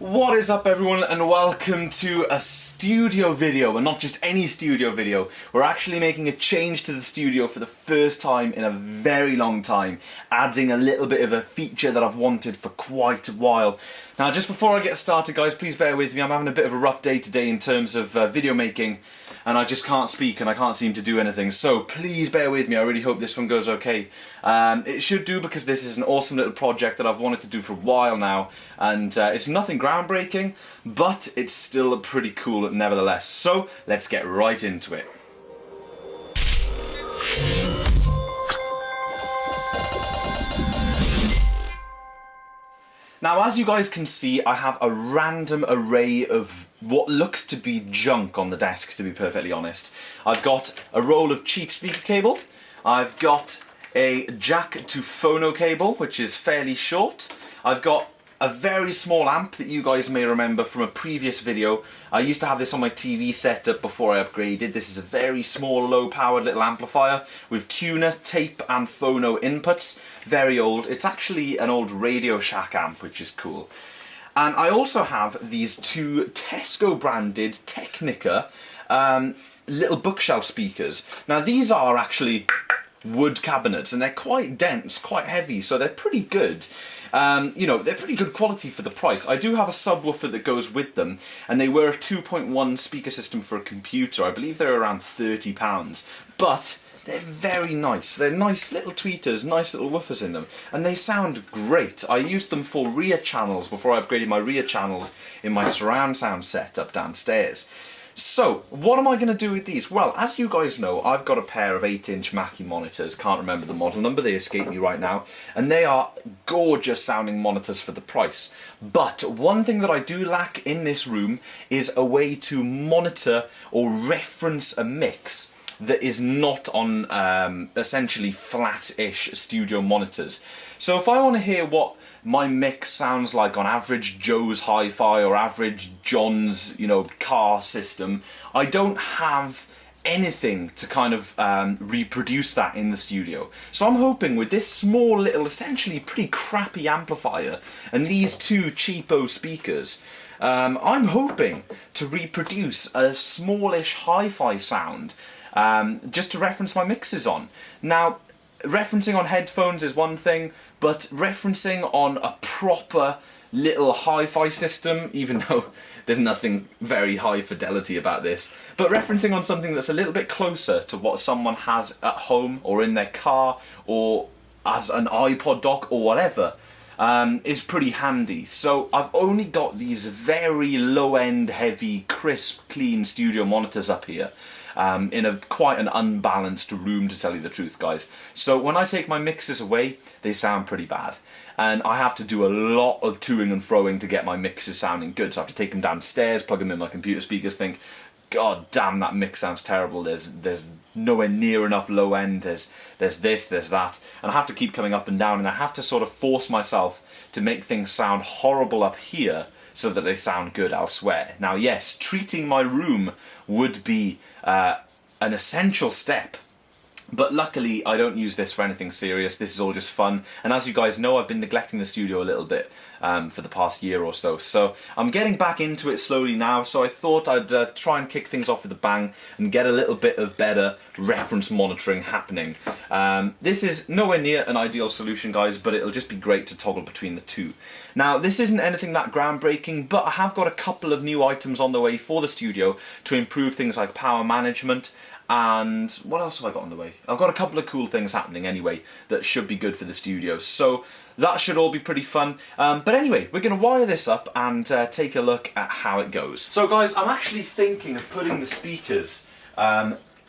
What is up everyone, and welcome to a studio video, and not just any studio video. We're actually making a change to the studio for the first time in a very long time, adding a little bit of a feature that I've wanted for quite a while. Now just before I get started guys, please bear with me, I'm having a bit of a rough day today in terms of video making, and I just can't speak and I can't seem to do anything, so please bear with me. I really hope this one goes okay. It should do, because this is an awesome little project that I've wanted to do for a while now, and it's nothing groundbreaking, but it's still pretty cool nevertheless. So let's get right into it. Now, as you guys can see, I have a random array of what looks to be junk on the desk, to be perfectly honest. I've got a roll of cheap speaker cable, I've got a jack to phono cable, which is fairly short, I've got a very small amp that you guys may remember from a previous video. I used to have this on my TV setup before I upgraded. This is a very small, low-powered little amplifier with tuner, tape and phono inputs. Very old. It's actually an old Radio Shack amp, which is cool. And I also have these two Tesco branded Technica little bookshelf speakers. Now these are actually wood cabinets, and they're quite dense, quite heavy, so they're pretty good. You know, they're pretty good quality for the price. I do have a subwoofer that goes with them, and they were a 2.1 speaker system for a computer. I believe they're around £30, but they're very nice. They're nice little tweeters, nice little woofers in them, and they sound great. I used them for rear channels before I upgraded my rear channels in my surround sound setup downstairs. So, what am I going to do with these? Well, as you guys know, I've got a pair of 8-inch Mackie monitors, can't remember the model number, they escape me right now, and they are gorgeous sounding monitors for the price. But one thing that I do lack in this room is a way to monitor or reference a mix that is not on essentially flat-ish studio monitors. So if I want to hear what my mix sounds like on average Joe's hi-fi or average John's, you know, car system, I don't have anything to kind of reproduce that in the studio. So I'm hoping with this small little, essentially pretty crappy amplifier and these two cheapo speakers, I'm hoping to reproduce a smallish hi-fi sound just to reference my mixes on. Now, referencing on headphones is one thing, but referencing on a proper little hi-fi system, even though there's nothing very high fidelity about this, but referencing on something that's a little bit closer to what someone has at home or in their car or as an iPod dock or whatever, is pretty handy. So I've only got these very low-end, heavy, crisp, clean studio monitors up here. In quite an unbalanced room, to tell you the truth, guys. So when I take my mixes away, they sound pretty bad. And I have to do a lot of toing and froing to get my mixes sounding good. So I have to take them downstairs, plug them in my computer speakers, think, God damn, that mix sounds terrible. There's nowhere near enough low end. There's this, there's that. And I have to keep coming up and down, and I have to sort of force myself to make things sound horrible up here so that they sound good elsewhere. Now yes, treating my room would be an essential step, but luckily I don't use this for anything serious. This is all just fun, and as you guys know, I've been neglecting the studio a little bit for the past year or so, so I'm getting back into it slowly now, so I thought I'd try and kick things off with a bang and get a little bit of better reference monitoring happening. This is nowhere near an ideal solution, guys, but it'll just be great to toggle between the two. Now, this isn't anything that groundbreaking, but I have got a couple of new items on the way for the studio to improve things like power management. And what else have I got on the way? I've got a couple of cool things happening anyway that should be good for the studio, so that should all be pretty fun. But anyway, we're going to wire this up and take a look at how it goes. So guys, I'm actually thinking of putting the speakers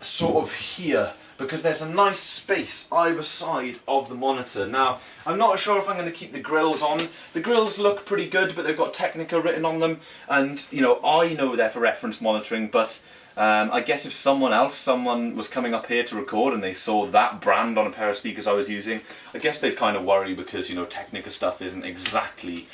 sort of here, because there's a nice space either side of the monitor. Now, I'm not sure if I'm going to keep the grills on. The grills look pretty good, but they've got Technica written on them, and you know, I know they're for reference monitoring, but I guess if someone was coming up here to record and they saw that brand on a pair of speakers I was using, I guess they'd kind of worry, because, you know, Technica stuff isn't exactly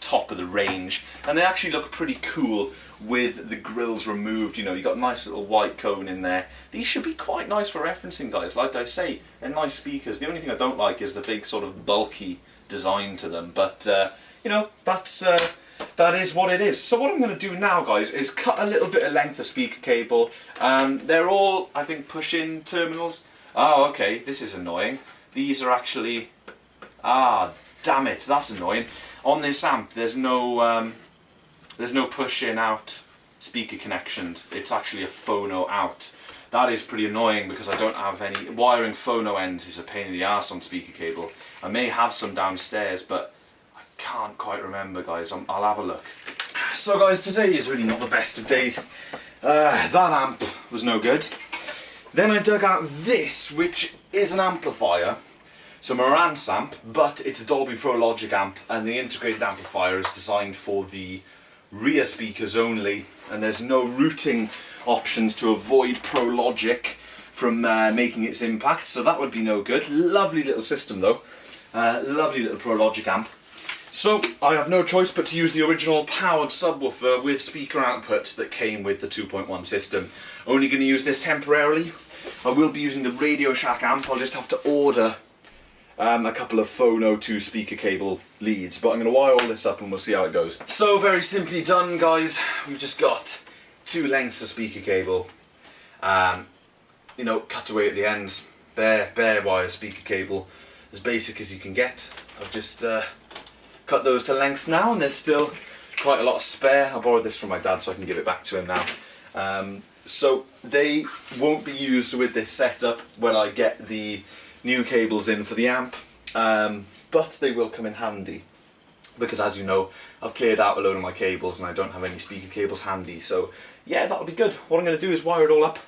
top of the range, and they actually look pretty cool with the grills removed. You know, you got a nice little white cone in there. These should be quite nice for referencing, guys. Like I say, they're nice speakers. The only thing I don't like is the big sort of bulky design to them, but you know, that's that is what it is. So what I'm going to do now, guys, is cut a little bit of length of speaker cable. They're all, I think, push-in terminals. Oh, okay, this is annoying. These are actually... Ah, damn it, that's annoying. On this amp, there's no push-in out speaker connections. It's actually a phono out. That is pretty annoying because I don't have any... Wiring phono ends is a pain in the arse on speaker cable. I may have some downstairs, but I can't quite remember, guys. I'll have a look. So, guys, today is really not the best of days. That amp was no good. Then I dug out this, which is an amplifier. So Marantz amp, but it's a Dolby Pro Logic amp, and the integrated amplifier is designed for the rear speakers only, and there's no routing options to avoid Pro Logic from making its impact, so that would be no good. Lovely little system though, lovely little Pro Logic amp. So I have no choice but to use the original powered subwoofer with speaker outputs that came with the 2.1 system. Only going to use this temporarily. I will be using the Radio Shack amp. I'll just have to order a couple of phono 2 speaker cable leads, but I'm going to wire all this up and we'll see how it goes. So very simply done, guys. We've just got 2 lengths of speaker cable, you know, cut away at the ends, bare wire speaker cable, as basic as you can get. I've just cut those to length now, and there's still quite a lot of spare. I borrowed this from my dad so I can give it back to him now. So they won't be used with this setup when I get the new cables in for the amp, but they will come in handy because, as you know, I've cleared out a load of my cables and I don't have any speaker cables handy, so yeah, that'll be good. What I'm going to do is wire it all up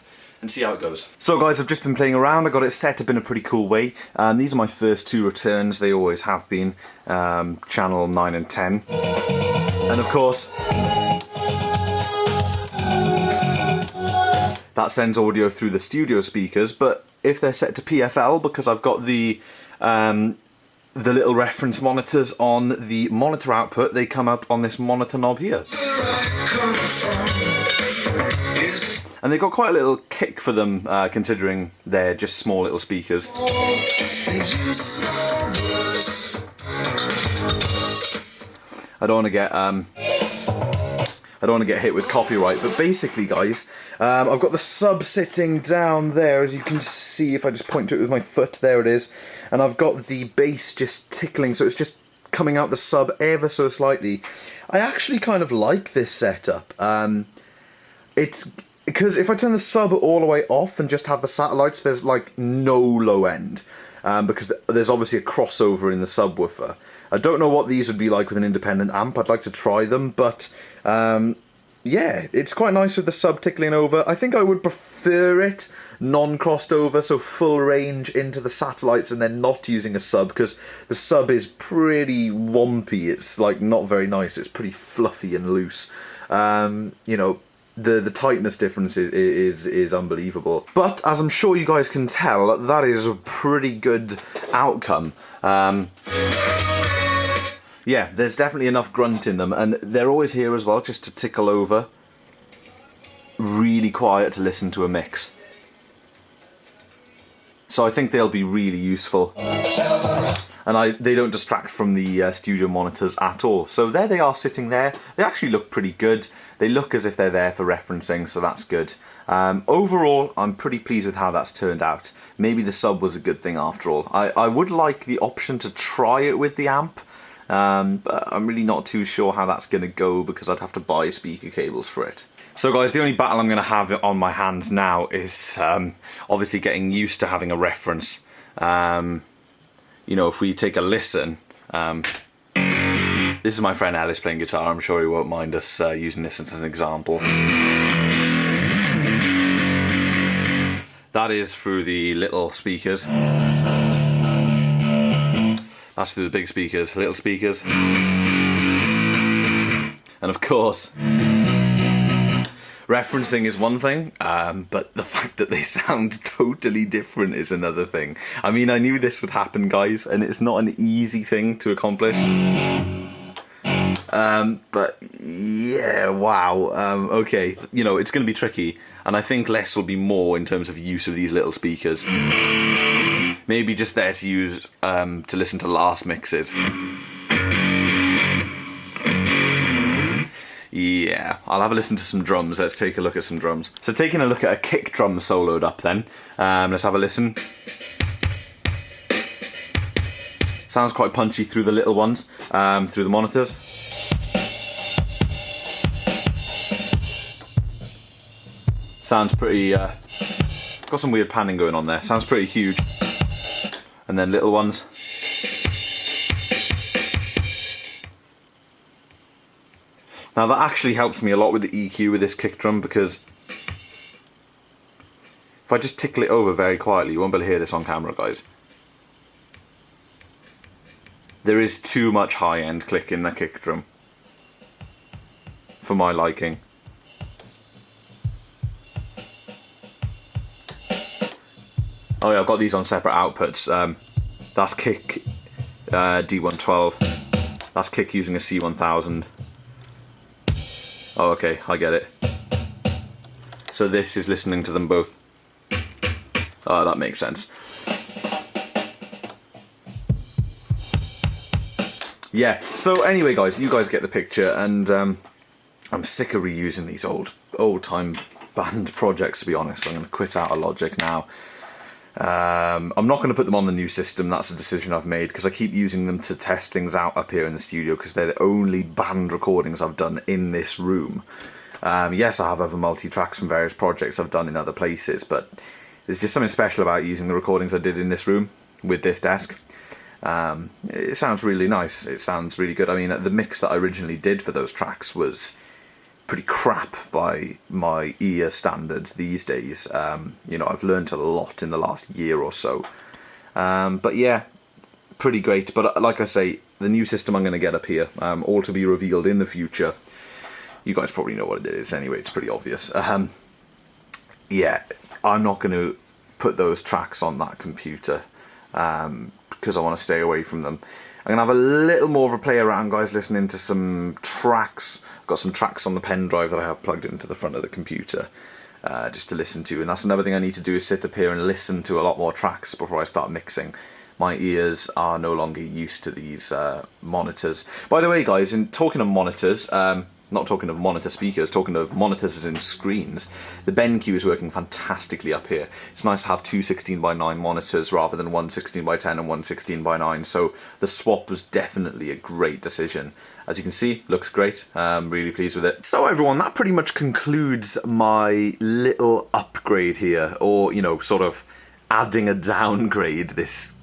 and see how it goes. So guys, I've just been playing around. I got it set up in a pretty cool way. These are my first 2 returns. They always have been, channel 9 and 10, and of course that sends audio through the studio speakers, but if they're set to PFL, because I've got the little reference monitors on the monitor output, they come up on this monitor knob here. And they've got quite a little kick for them, considering they're just small little speakers. I don't want to get hit with copyright, but basically, guys, I've got the sub sitting down there, as you can see if I just point to it with my foot. There it is. And I've got the bass just tickling, so it's just coming out the sub ever so slightly. I actually kind of like this setup. It's because if I turn the sub all the way off and just have the satellites, there's like no low end, because there's obviously a crossover in the subwoofer. I don't know what these would be like with an independent amp. I'd like to try them, but yeah, it's quite nice with the sub tickling over. I think I would prefer it non-crossed over, so full range into the satellites and then not using a sub, because the sub is pretty wompy. It's like not very nice. It's pretty fluffy and loose. You know, the tightness difference is unbelievable. But as I'm sure you guys can tell, that is a pretty good outcome. Yeah, there's definitely enough grunt in them, and they're always here as well, just to tickle over. Really quiet to listen to a mix. So I think they'll be really useful. And they don't distract from the studio monitors at all. So there they are sitting there. They actually look pretty good. They look as if they're there for referencing, so that's good. Overall, I'm pretty pleased with how that's turned out. Maybe the sub was a good thing after all. I would like the option to try it with the amp, but I'm really not too sure how that's going to go because I'd have to buy speaker cables for it. So guys, the only battle I'm going to have on my hands now is obviously getting used to having a reference. You know, if we take a listen, this is my friend Alice playing guitar. I'm sure he won't mind us using this as an example. That is through the little speakers. That's through the big speakers, little speakers. And of course, referencing is one thing, but the fact that they sound totally different is another thing. I mean, I knew this would happen, guys, and it's not an easy thing to accomplish. But yeah, wow. Okay, you know, it's going to be tricky, and I think less will be more in terms of use of these little speakers. Maybe just there to use to listen to last mixes. Yeah, I'll have a listen to some drums. Let's take a look at some drums. So taking a look at a kick drum soloed up then. Let's have a listen. Sounds quite punchy through the little ones, through the monitors. Sounds pretty, got some weird panning going on there. Sounds pretty huge. And then little ones. Now that actually helps me a lot with the EQ with this kick drum, because if I just tickle it over very quietly, you won't be able to hear this on camera, guys. There is too much high-end click in the kick drum for my liking. Oh yeah, I've got these on separate outputs. That's kick D112. That's kick using a C1000. Oh, okay, I get it. So this is listening to them both. Oh, that makes sense. Yeah, so anyway guys, you guys get the picture, and I'm sick of reusing these old-time band projects, to be honest. I'm going to quit out of Logic now. I'm not going to put them on the new system. That's a decision I've made, because I keep using them to test things out up here in the studio, because they're the only band recordings I've done in this room. Yes, I have other multi-tracks from various projects I've done in other places, but there's just something special about using the recordings I did in this room with this desk. It sounds really nice. It sounds really good. I mean, the mix that I originally did for those tracks was pretty crap by my ear standards these days. You know, I've learned a lot in the last year or so. But yeah, pretty great. But like I say, the new system I'm going to get up here, all to be revealed in the future. You guys probably know what it is anyway, it's pretty obvious. Yeah, I'm not going to put those tracks on that computer, because I want to stay away from them. I'm going to have a little more of a play around, guys, listening to some tracks. I've got some tracks on the pen drive that I have plugged into the front of the computer, just to listen to. And that's another thing I need to do, is sit up here and listen to a lot more tracks before I start mixing. My ears are no longer used to these monitors. By the way, guys, in talking of monitors, not talking of monitor speakers, talking of monitors as in screens, the BenQ is working fantastically up here. It's nice to have two 16:9 monitors rather than one 16:10 and one 16:9, so the swap was definitely a great decision. As you can see, looks great. I'm really pleased with it. So everyone, that pretty much concludes my little upgrade here, or, you know, sort of adding a downgrade this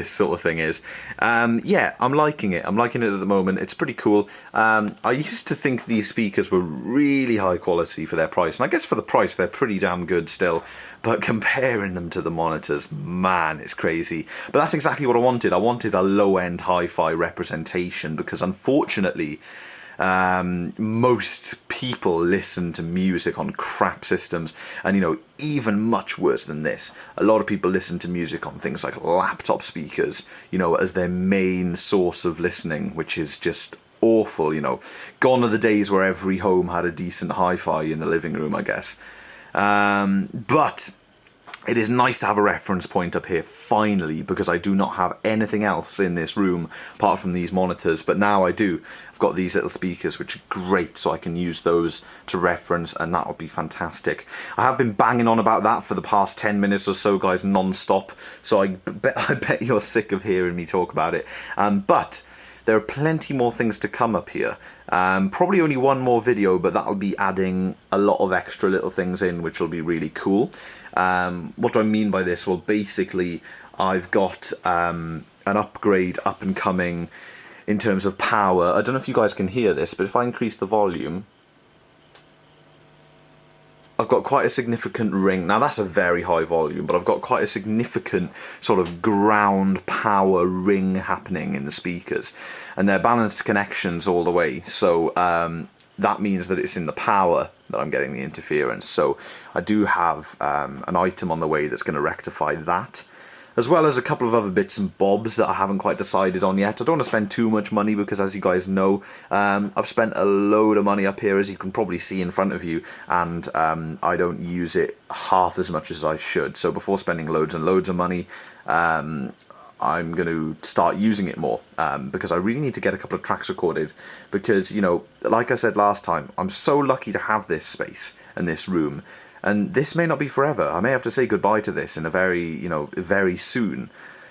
sort of thing is. Yeah, I'm liking it. I'm liking it at the moment. It's pretty cool. I used to think these speakers were really high quality for their price, and I guess for the price they're pretty damn good still, but comparing them to the monitors, man, it's crazy. But that's exactly what I wanted. I wanted a low-end hi-fi representation, because unfortunately most people listen to music on crap systems, and, you know, even much worse than this, a lot of people listen to music on things like laptop speakers, you know, as their main source of listening, which is just awful. You know, gone are the days where every home had a decent hi-fi in the living room, I guess. But it is nice to have a reference point up here, finally, because I do not have anything else in this room apart from these monitors, but now I do. I've got these little speakers, which are great, so I can use those to reference, and that would be fantastic. I have been banging on about that for the past 10 minutes or so, guys, non-stop, so I bet you're sick of hearing me talk about it. But there are plenty more things to come up here. Probably only one more video, but that'll be adding a lot of extra little things in, which will be really cool. What do I mean by this? Well, basically, I've got an upgrade up and coming in terms of power. I don't know if you guys can hear this, but if I increase the volume, I've got quite a significant ring. Now that's a very high volume, but I've got quite a significant sort of ground power ring happening in the speakers, and they're balanced connections all the way. So that means that it's in the power that I'm getting the interference. So I do have an item on the way that's going to rectify that, as well as a couple of other bits and bobs that I haven't quite decided on yet. I don't want to spend too much money, because as you guys know, I've spent a load of money up here, as you can probably see in front of you, and I don't use it half as much as I should. So before spending loads and loads of money, I'm going to start using it more, because I really need to get a couple of tracks recorded, because, you know, like I said last time, I'm so lucky to have this space and this room, and this may not be forever. I may have to say goodbye to this in a very soon.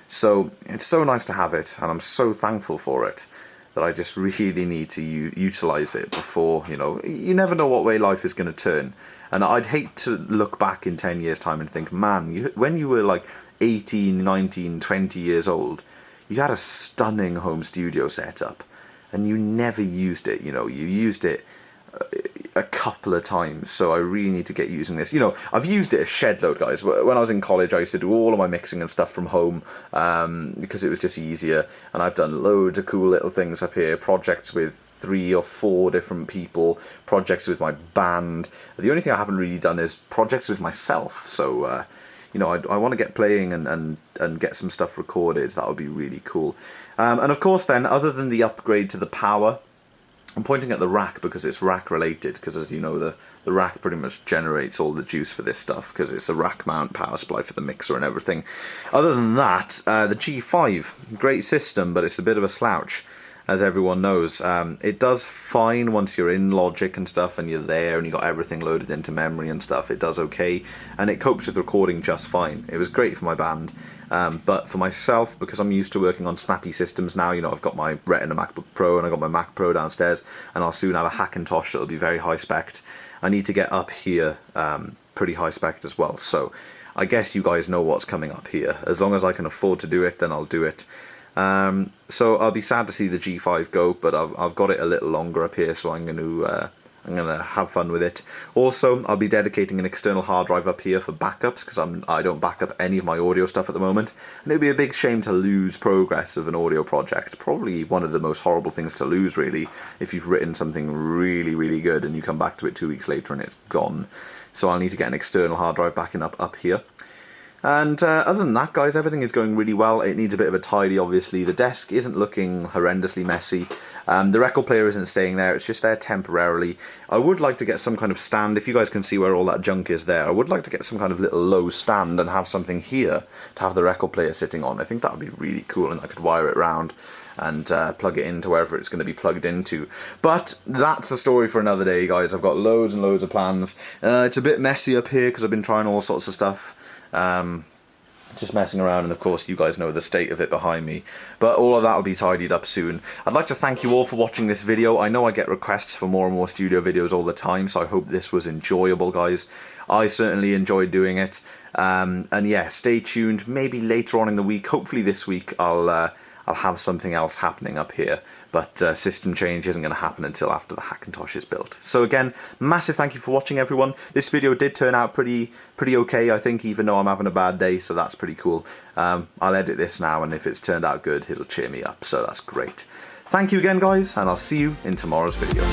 So it's so nice to have it, and I'm so thankful for it, that I just really need to utilize it before, you know, you never know what way life is going to turn. And I'd hate to look back in 10 years time and think, man, when you were like 18, 19, 20 years old, you had a stunning home studio setup and you never used it. You know, you used it a couple of times, so I really need to get using this. You know, I've used it a shed load, guys. When I was in college, I used to do all of my mixing and stuff from home, because it was just easier, and I've done loads of cool little things up here, projects with 3 or 4 different people, projects with my band. The only thing I haven't really done is projects with myself, so you know, I want to get playing and get some stuff recorded. That would be really cool. And of course then, other than the upgrade to the power, I'm pointing at the rack because it's rack related, because as you know, the rack pretty much generates all the juice for this stuff, because it's a rack mount power supply for the mixer and everything. Other than that, the G5, great system, but it's a bit of a slouch, as everyone knows. It does fine once you're in Logic and stuff and you're there and you got everything loaded into memory and stuff. It does okay, and it copes with recording just fine. It was great for my band, but for myself, because I'm used to working on snappy systems now, you know, I've got my Retina MacBook Pro and I've got my Mac Pro downstairs, and I'll soon have a Hackintosh that'll be very high spec. I need to get up here pretty high spec as well, so I guess you guys know what's coming up here. As long as I can afford to do it, then I'll do it. So I'll be sad to see the G5 go, but I've got it a little longer up here, so I'm gonna have fun with it. Also, I'll be dedicating an external hard drive up here for backups, because I don't back up any of my audio stuff at the moment, and it'd be a big shame to lose progress of an audio project. Probably one of the most horrible things to lose, really, if you've written something really, really good and you come back to it 2 weeks later and it's gone. So I'll need to get an external hard drive backing up here. And other than that, guys, everything is going really well. It needs a bit of a tidy, obviously. The desk isn't looking horrendously messy. The record player isn't staying there. It's just there temporarily. I would like to get some kind of stand. If you guys can see where all that junk is there, I would like to get some kind of little low stand and have something here to have the record player sitting on. I think that would be really cool, and I could wire it around and plug it into wherever it's going to be plugged into. But that's a story for another day, guys. I've got loads and loads of plans. It's a bit messy up here because I've been trying all sorts of stuff. Just messing around, and of course you guys know the state of it behind me, but all of that will be tidied up soon. I'd like to thank you all for watching this video. I know I get requests for more and more studio videos all the time, so I hope this was enjoyable, guys. I certainly enjoyed doing it, and yeah, stay tuned. Maybe later on in the week, hopefully this week, I'll have something else happening up here, but system change isn't going to happen until after the Hackintosh is built. So again, massive thank you for watching, everyone. This video did turn out pretty okay, I think, even though I'm having a bad day, so that's pretty cool. I'll edit this now, and if it's turned out good, it'll cheer me up, so that's great. Thank you again, guys, and I'll see you in tomorrow's video.